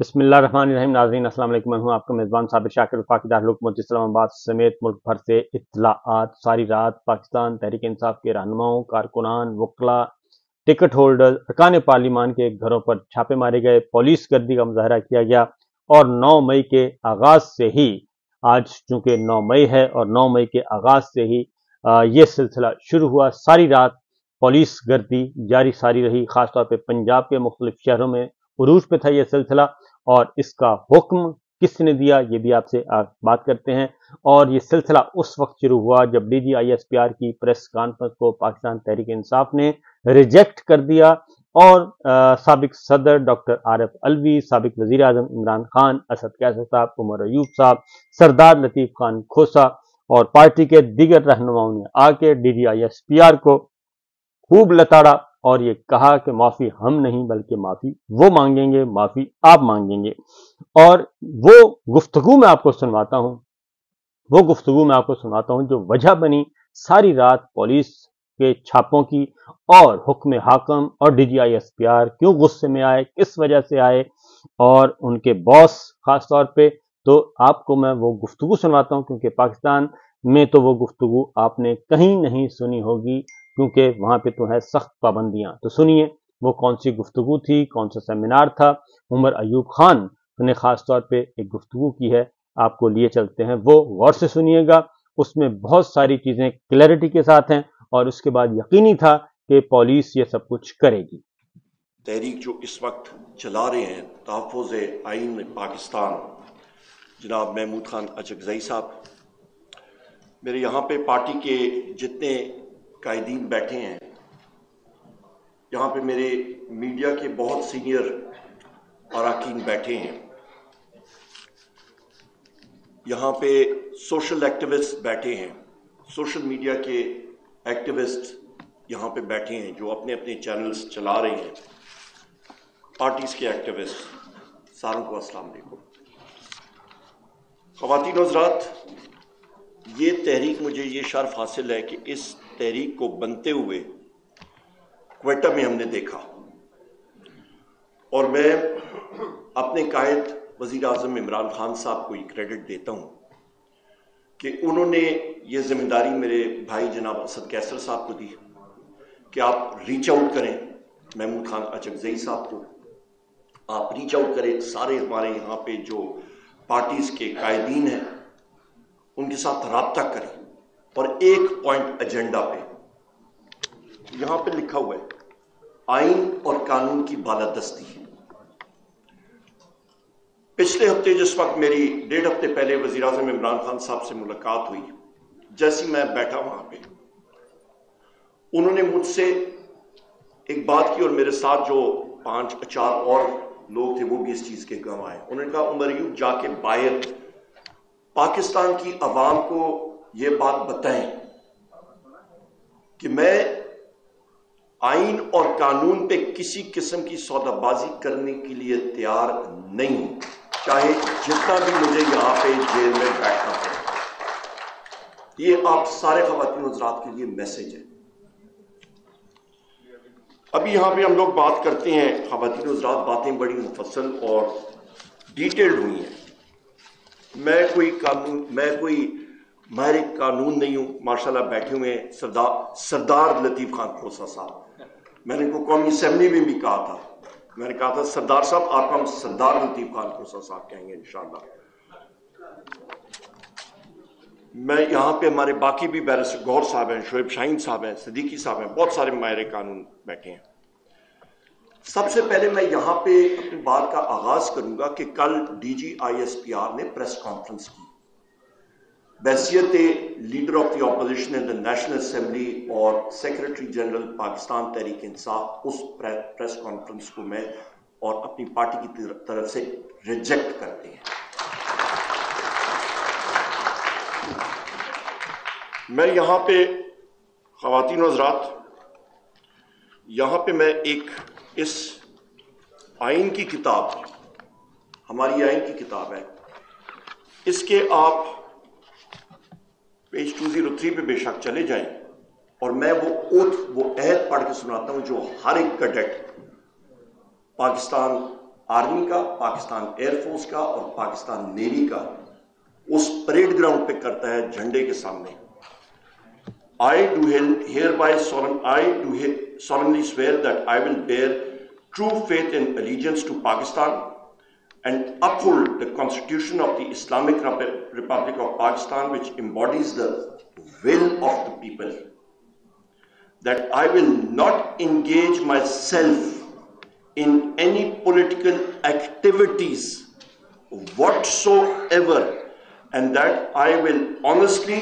بسم اللہ الرحمن الرحیم۔ ناظرین السلام علیکم، میں ہوں آپ کا میزبان صابر شاکر، وفاقی دارالحکومت اسلام آباد سمیت ملک بھر سے اطلاعات۔ ساری رات پاکستان تحریک انصاف کے رہنماؤں، کارکنان، وکلاء، ٹکٹ ہولڈر، ارکان پارلیمان کے گھروں پر چھاپے مارے گئے، پولیس گردی کا مظاہرہ کیا گیا اور 9 مئی کے آغاز سے ہی، آج چونکہ 9 مئی ہے اور 9 مئی کے آغاز سے ہی یہ سلسلہ شروع ہوا۔ ساری رات پولیس گردی جاری ساری رہی، خاص طور پہ پنجاب کے مختلف شہروں میں عروج پہ تھا یہ سلسلہ، اور اس کا حکم کس نے دیا یہ بھی آپ سے بات کرتے ہیں۔ اور یہ سلسلہ اس وقت شروع ہوا جب D G I S P R کی پریس کانفرنس کو پاکستان تحریک انصاف نے ریجیکٹ کر دیا، اور سابق صدر ڈاکٹر عارف علوی، سابق وزیر اعظم عمران خان، اسد کیسر صاحب، عمر ایوب صاحب، سردار لطیف خان کھوسا اور پارٹی کے دیگر رہنماؤں نے آ کے D G I S P R کو خوب لتاڑا اور یہ کہا کہ معافی ہم نہیں بلکہ معافی وہ مانگیں گے، معافی آپ مانگیں گے۔ اور وہ گفتگو میں آپ کو سنواتا ہوں جو وجہ بنی ساری رات پولیس کے چھاپوں کی، اور حکم حاکم اور D G I S P R کیوں غصے میں آئے، کس وجہ سے آئے، اور ان کے باس خاص طور پہ۔ تو آپ کو میں وہ گفتگو سنواتا ہوں، کیونکہ پاکستان میں تو وہ گفتگو آپ نے کہیں نہیں سنی ہوگی، کیونکہ وہاں پہ تو ہے سخت پابندیاں۔ تو سنیے وہ کون سی گفتگو تھی، کون سا سیمینار تھا۔ عمر ایوب خان نے خاص طور پہ ایک گفتگو کی ہے، آپ کو لیے چلتے ہیں، وہ غور سے سنیے گا۔ اس میں بہت ساری چیزیں کلیئرٹی کے ساتھ ہیں، اور اس کے بعد یقینی تھا کہ پولیس یہ سب کچھ کرے گی۔ تحریک جو اس وقت چلا رہے ہیں تحفظ آئین پاکستان، جناب محمود خان اچکزئی صاحب، میرے یہاں پہ پارٹی کے جتنے قائدین بیٹھے ہیں، یہاں پہ میرے میڈیا کے بہت سینئر اراکین بیٹھے ہیں، یہاں پہ سوشل ایکٹیوسٹ بیٹھے ہیں، سوشل میڈیا کے ایکٹیوسٹ یہاں پہ بیٹھے ہیں جو اپنے اپنے چینلز چلا رہے ہیں، پارٹیز کے ایکٹیوسٹ، ساروں کو السلام علیکم۔ خواتین و حضرات، یہ تحریک، مجھے یہ شرف حاصل ہے کہ اس تحریک کو بنتے ہوئے کوئٹہ میں ہم نے دیکھا، اور میں اپنے قائد وزیر اعظم عمران خان صاحب کو یہ کریڈٹ دیتا ہوں کہ انہوں نے یہ ذمہ داری میرے بھائی جناب اسد کیسر صاحب کو دی کہ آپ ریچ آؤٹ کریں محمود خان اچکزئی صاحب کو، آپ ریچ آؤٹ کریں سارے ہمارے یہاں پہ جو پارٹیز کے قائدین ہیں ان کے ساتھ رابطہ کریں، اور ایک پوائنٹ ایجنڈا پہ یہاں پہ لکھا ہوا ہے آئین اور قانون کی بالادستی۔ پچھلے ہفتے جس وقت میری 1.5 ہفتے پہلے وزیر اعظم عمران خان صاحب سے ملاقات ہوئی، جیسی میں بیٹھا وہاں پہ، انہوں نے مجھ سے ایک بات کی، اور میرے ساتھ جو 5-4 اور لوگ تھے وہ بھی اس چیز کے گواہ ہیں۔ انہوں نے کہا عمر ایوب جا کے باہر پاکستان کی عوام کو یہ بات بتائیں کہ میں آئین اور قانون پہ کسی قسم کی سودا بازی کرنے کے لیے تیار نہیں ہوں، چاہے جتنا بھی مجھے یہاں پہ جیل میں بیٹھنا پڑے۔ یہ آپ سارے خواتین حضرات کے لیے میسج ہے۔ ابھی یہاں پہ ہم لوگ بات کرتے ہیں، خواتین حضرات، باتیں بڑی مفصل اور ڈیٹیلڈ ہوئی ہیں۔ میں کوئی ماہر قانون نہیں ہوں، ماشاءاللہ بیٹھے ہوئے ہیں سردار لطیف خان کھوسا صاحب، میں نے ان کو قومی اسمبلی میں بھی کہا تھا، میں نے کہا تھا سردار صاحب آپ کو ہم سردار لطیف خان کھوسا صاحب کہیں گے انشاءاللہ۔ میں یہاں پہ ہمارے باقی بھی بیرسٹر گور صاحب ہیں، شعیب شاہین صاحب ہیں، صدیقی صاحب ہیں، بہت سارے ماہر قانون بیٹھے ہیں۔ سب سے پہلے میں یہاں پہ اپنی بات کا آغاز کروں گا کہ کل D G I S P R نے پریس کانفرنس کی بحیثیت leader of the opposition in the National Assembly اور سیکرٹری جنرل پاکستان تحریک انصاف۔ اس پریس کانفرنس کو میں اور اپنی پارٹی کی طرف سے ریجیکٹ کرتے ہیں۔ میں یہاں پہ خواتین و حضرات، یہاں پہ میں اس آئین کی کتاب، ہماری آئین کی کتاب ہے، اس کے آپ پیج 203 پہ بے شک چلے جائیں، اور میں وہ عہد پڑھ کے سناتا ہوں جو ہر ایک کیڈٹ پاکستان آرمی کا, پاکستان ایئر فورس کا اور پاکستان نیوی کا اس پریڈ گراؤنڈ پہ کرتا ہے جھنڈے کے سامنے. I do hereby solemnly swear that I will bear true faith and allegiance to Pakistan and uphold the Constitution of the Islamic Republic of Pakistan, which embodies the will of the people. That I will not engage myself in any political activities whatsoever, and that I will honestly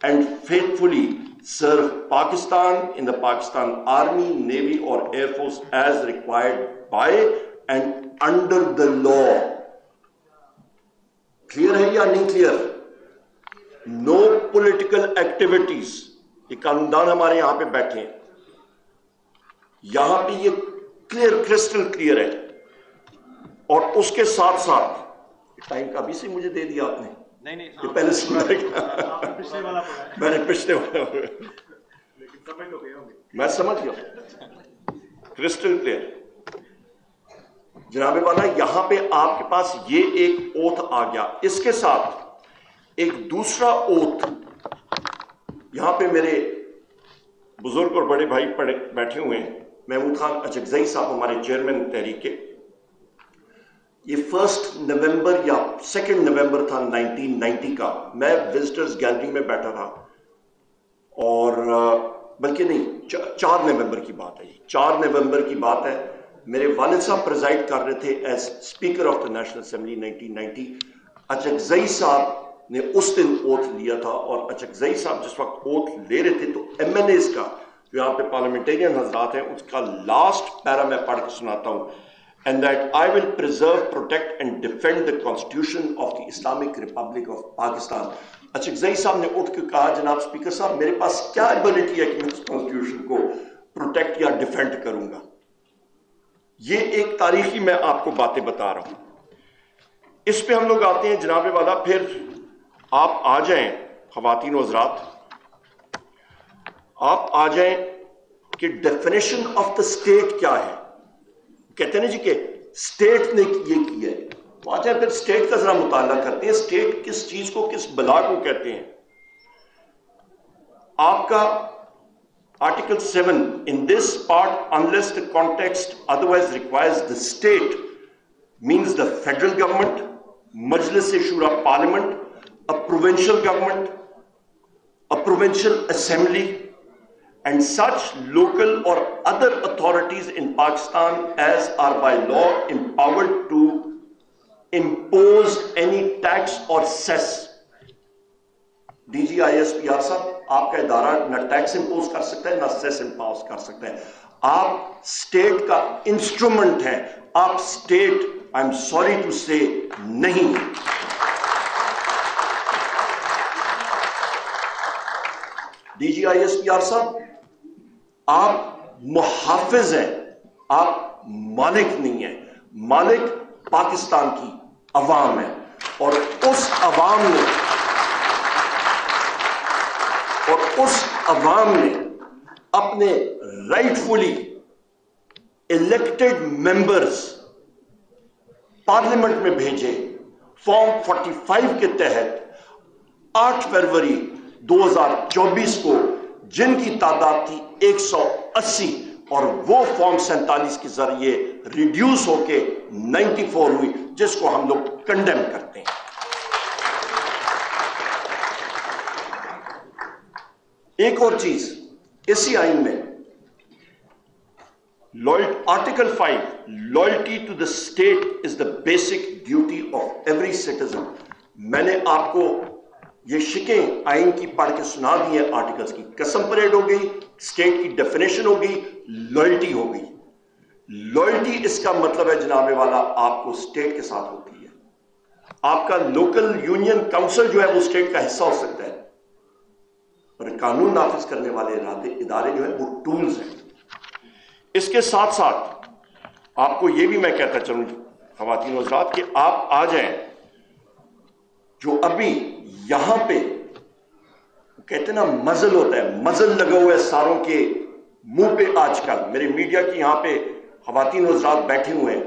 and faithfully serve Pakistan in the Pakistan Army, Navy or Air Force as required by and under the law. Clear ہے یا نہیں clear? No political activities. یہ قانوندان ہمارے یہاں پہ بیٹھے ہیں, یہاں پہ یہ کلیئر, کرسٹل کلیئر ہے. اور اس کے ساتھ ساتھ ٹائم کا بھی سے مجھے دے دیا آپ نے, یہ پہلے سنا میں نے پچھلے والا میں سمجھ گیا, کرسٹل کلیئر. جناب والا یہاں پہ آپ کے پاس یہ ایک اوتھ آ گیا, اس کے ساتھ ایک دوسرا اوتھ یہاں پہ میرے بزرگ اور بڑے بھائی بیٹھے ہوئے ہیں. محمود خان اچکزئی صاحب ہمارے چیئرمین تحریک کے, یہ 1 نومبر یا 2 نومبر تھا 1990 کا. میں وزٹرز گیلری میں بیٹھا تھا, اور بلکہ نہیں 4 نومبر کی بات ہے, 4 نومبر کی بات ہے. میرے والد صاحب پریزائڈ کر رہے تھے as speaker of the national assembly 1990. Achakzai صاحب نے اس دن اوتھ لیا تھا, اور اچکزئی صاحب جس وقت اوتھ لے رہے تھے تو ایم این ایز کا, جو یہاں پہ پارلیمنٹیرین حضرات ہیں, اس کا لاسٹ پیرا میں پڑھ کے سناتا ہوں. And that I will preserve, protect and defend the Constitution of the Islamic Republic of Pakistan. Achakzai صاحب نے اٹھ کے کہا, جناب اسپیکر صاحب میرے پاس کیا ایبلٹی ہے کہ میں اس کانسٹیٹیوشن کو پروٹیکٹ یا ڈیفینڈ کروں گا. یہ ایک تاریخی میں آپ کو باتیں بتا رہا ہوں. اس پہ ہم لوگ آتے ہیں جناب والا, پھر آپ آ جائیں خواتین و حضرات, آپ آ جائیں کہ ڈیفینیشن آف دا اسٹیٹ کیا ہے. کہتے ہیں نا جی کہ اسٹیٹ نے یہ کیا ہے, تو آ جائیں پھر اسٹیٹ کا ذرا مطالعہ کرتے ہیں. اسٹیٹ کس چیز کو, کس بلا کو کہتے ہیں. آپ کا article 7, in this part unless the context otherwise requires the state means the federal government, Majlis Shura Parliament, a provincial government, a provincial assembly, and such local or other authorities in Pakistan as are by law empowered to impose any tax or cess. DGISPR صاحب, آپ کا ادارہ نہ tax impose کر سکتا ہے نہ سیس impose کر سکتا ہے. آپ اسٹیٹ کا انسٹرومنٹ ہیں, آپ state, I am sorry to say, نہیں. DGISPR صاحب, آپ محافظ ہیں, آپ مالک نہیں ہیں. مالک پاکستان کی عوام ہے, اور اس عوام نے اپنے رائٹ فلی الیکٹڈ ممبرز پارلیمنٹ میں بھیجے. فارم 45 کے تحت 8 فروری 2024 کو, جن کی تعداد تھی 180, اور وہ فارم 47 کے ذریعے ریڈیوس ہو کے 94 ہوئی, جس کو ہم لوگ کنڈیم کرتے ہیں. ایک اور چیز اسی آئین میں, article 5, loyalty to the state is the basic duty of every citizen. میں نے آپ کو یہ شکیں آئین کی پڑھ کے سنا دی ہیں. آرٹیکلز کی قسم پریڈ ہو گئی, اسٹیٹ کی ڈیفینیشن ہو گئی, لائلٹی ہو گئی. لائلٹی اس کا مطلب ہے جناب والا, آپ کو اسٹیٹ کے ساتھ ہوتی ہے. آپ کا لوکل یونین کاؤنسل جو ہے وہ اسٹیٹ کا حصہ ہو سکتا ہے, اور قانون نافذ کرنے والے ادارے جو ہیں وہ ٹولز ہیں. اس کے ساتھ ساتھ آپ کو یہ بھی میں کہتا چلوں خواتین و حضرات, کہ آپ آ جائیں, جو ابھی یہاں پہ کہتے ہیں نا مزل ہوتا ہے, مزل لگا ہوا ہے ساروں کے منہ پہ. آج کل میرے میڈیا کی یہاں پہ خواتین و حضرات بیٹھے ہوئے ہیں,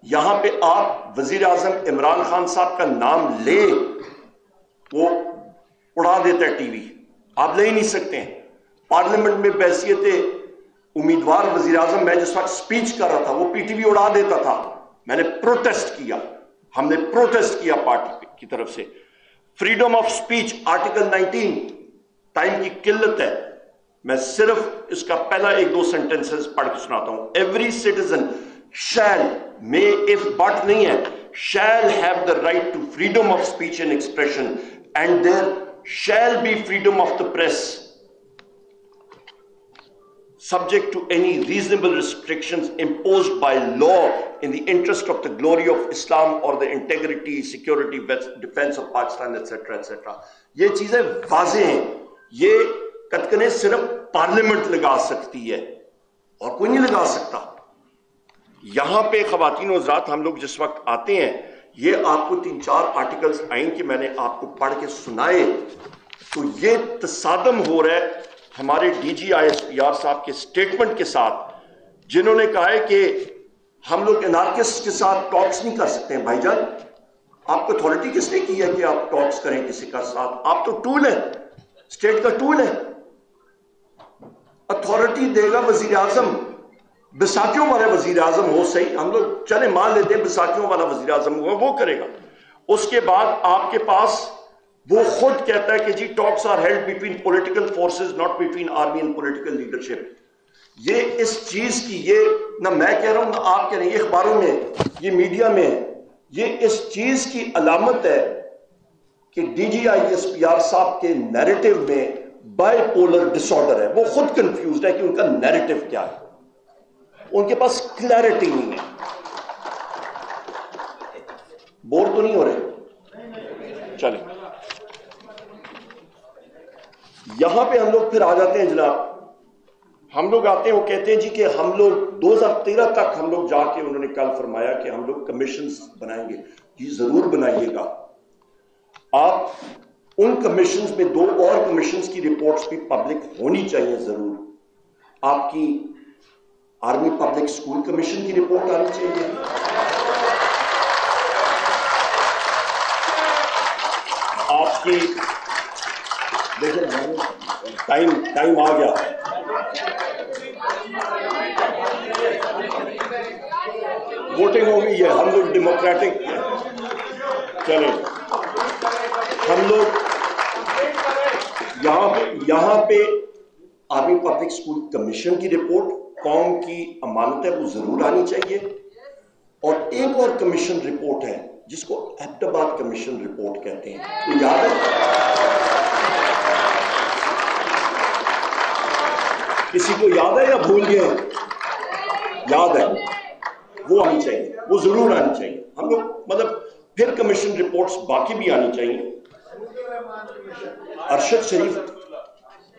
یہاں پہ آپ وزیر اعظم عمران خان صاحب کا نام لیں وہ اڑا دیتا ہے ٹی وی، آپ لے ہی نہیں سکتے ہیں۔ پارلیمنٹ میں بحیثیت امیدوار وزیر اعظم میں جس وقت سپیچ کر رہا تھا وہ پی ٹی وی اڑا دیتا تھا۔ میں نے پروٹیسٹ کیا، ہم نے پروٹیسٹ کیا پارٹی کی طرف سے۔ Freedom of speech article 19، time کی قلت ہے، میں صرف اس کا پہلا ایک دو سینٹنسز پڑھ کے سناتا ہوں۔ ایوری سٹیزن شیل، میں اف بٹ نہیں ہے، shall have the right to freedom of speech and expression, and there shall be freedom of the press, subject to any reasonable restrictions imposed by law in the interest of the glory of Islam or the integrity, security, defense of Pakistan, etc. etc. یہ چیزیں واضح ہیں، یہ کتکنے صرف parliament لگا سکتی ہے اور کوئی نہیں لگا سکتا۔ یہاں پہ خواتین و حضرات ہم لوگ جس وقت آتے ہیں، یہ آپ کو 3-4 آرٹیکلز آئیں کہ میں نے آپ کو پڑھ کے سنائے، تو یہ تصادم ہو رہا ہے ہمارے D G I S P R صاحب کے سٹیٹمنٹ کے ساتھ، جنہوں نے کہا ہے کہ ہم لوگ انارکسٹ کے ساتھ ٹاکس نہیں کر سکتے ہیں۔ بھائی جان، آپ کو اتھارٹی کس نے کی ہے کہ آپ ٹاکس کریں کسی کا ساتھ؟ آپ تو ٹول ہیں، اسٹیٹ کا ٹول ہے۔ اتھارٹی دے گا وزیر اعظم، بیساکھیوں والا وزیر اعظم ہو، صحیح، ہم لوگ چلے مان لیتے ہیں بیساکھیوں والا وزیر اعظم ہوا، وہ کرے گا۔ اس کے بعد آپ کے پاس وہ خود کہتا ہے کہ جی talks are held between political forces not between army and political leadership. یہ اس چیز کی، یہ نہ میں کہہ رہا ہوں نہ آپ کہہ رہے ہیں، یہ اخباروں میں، یہ میڈیا میں، یہ اس چیز کی علامت ہے کہ D G I S P R صاحب کے نیریٹو میں بائی پولر ڈس آرڈر ہے۔ وہ خود کنفیوزڈ ہے کہ ان کا نیریٹو کیا ہے، ان کے پاس کلیئرٹی نہیں ہے۔ بور تو نہیں ہو رہے؟ چلیں، یہاں پہ ہم لوگ پھر آ جاتے ہیں جناب، ہم لوگ آتے ہیں، وہ کہتے ہیں جی کہ ہم لوگ 2013 تک ہم لوگ جا کے، انہوں نے کل فرمایا کہ ہم لوگ کمیشنز بنائیں گے۔ جی ضرور بنائیے گا، آپ ان کمیشنز میں 2 اور کمیشنز کی رپورٹس بھی پبلک ہونی چاہیے ضرور۔ آپ کی آرمی پبلک اسکول کمیشن کی رپورٹ آنی چاہیے، آپ کی دیکھیں ٹائم آ گیا، ووٹنگ ہو گئی ہے، ہم لوگ ڈیموکریٹک، چلیں ہم لوگ یہاں پہ آرمی پبلک اسکول کمیشن کی رپورٹ قوم کی امانت ہے، وہ ضرور آنی چاہیے۔ اور ایک اور کمیشن رپورٹ ہے جس کو ایبٹ آباد کمیشن رپورٹ کہتے ہیں، تو یاد ہے کسی کو؟ یاد ہے یا بھول گئے؟ یاد ہے، وہ آنی چاہیے، وہ ضرور آنی چاہیے۔ ہم لوگ مطلب پھر کمیشن رپورٹس باقی بھی آنی چاہیے۔ ارشد شریف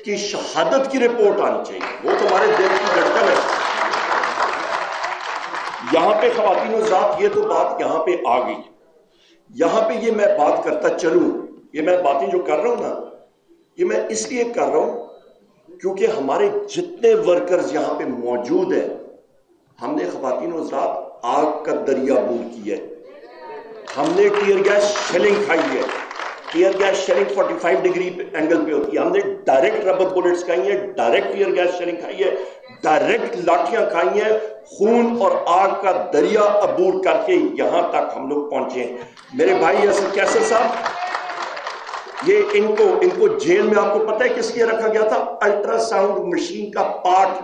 کی شہادت کی رپورٹ آنی چاہیے، وہ تمہارے دل کی دھڑکن ہے۔ یہاں پہ خواتین و حضرات یہ تو بات یہاں پہ آ گئی، یہاں پہ یہ میں بات کرتا چلوں، یہ میں باتیں جو کر رہا ہوں نا، یہ میں اس لیے کر رہا ہوں کیونکہ ہمارے جتنے ورکرز یہاں پہ موجود ہیں، ہم نے خواتین و حضرات آگ کا دریا بور کیا ہے، ہم نے ٹیئر گیس شیلنگ کھائی ہے، tear gas shelling 45 degree angle پہ ہوتی ہے، ہم نے ڈائریکٹ ربر بلٹس کھائی ہیں، ڈائریکٹ ٹیئر گیس شیلنگ کھائی ہے، ڈائریکٹ لاٹھیاں کھائی ہیں، خون اور آگ کا دریا عبور کر کے یہاں تک ہم لوگ پہنچے ہیں۔ میرے بھائی اسد کیسر صاحب، یہ ان کو جیل میں آپ کو پتہ ہے کس لیے رکھا گیا تھا؟ الٹرا ساؤنڈ مشین کا پارٹ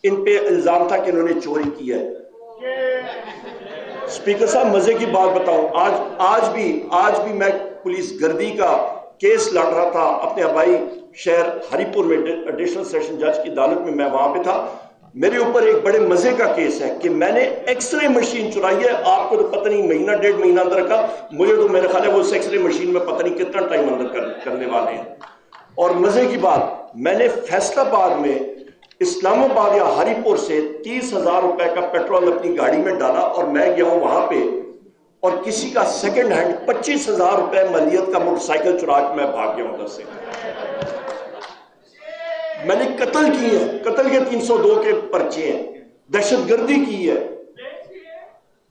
ان پہ الزام تھا کہ انہوں نے چوری کی ہے۔ اسپیکر صاحب مزے کی بات بتاؤں، آج بھی میں پولیس گردی کا کیس لڑ رہا تھا اپنے آبائی شہر ہری پور میں، ایڈیشنل سیشن جج کی عدالت میں، میں وہاں پہ تھا۔ میرے اوپر ایک بڑے مزے کا کیس ہے کہ میں نے ایکس رے مشین چرائی ہے، آپ کو تو پتہ نہیں مہینہ 1.5 مہینہ اندر کا، مجھے تو میرے خیال ہے وہ ایکس رے مشین میں پتہ نہیں کتنا ٹائم اندر کرنے والے ہیں۔ اور مزے کی بات، میں نے فیصل آباد میں اسلام آباد یا ہری پور سے 30,000 روپے کا پیٹرول اپنی گاڑی میں ڈالا اور میں گیا ہوں وہاں پہ، اور کسی کا سیکنڈ ہینڈ 25,000 روپے مالیت کا موٹر سائیکل چرا کے میں بھاگ گیا ہوں ادھر سے۔ میں نے قتل کی ہے، قتل کے 302 کے پرچے ہیں، دہشت گردی کی ہے،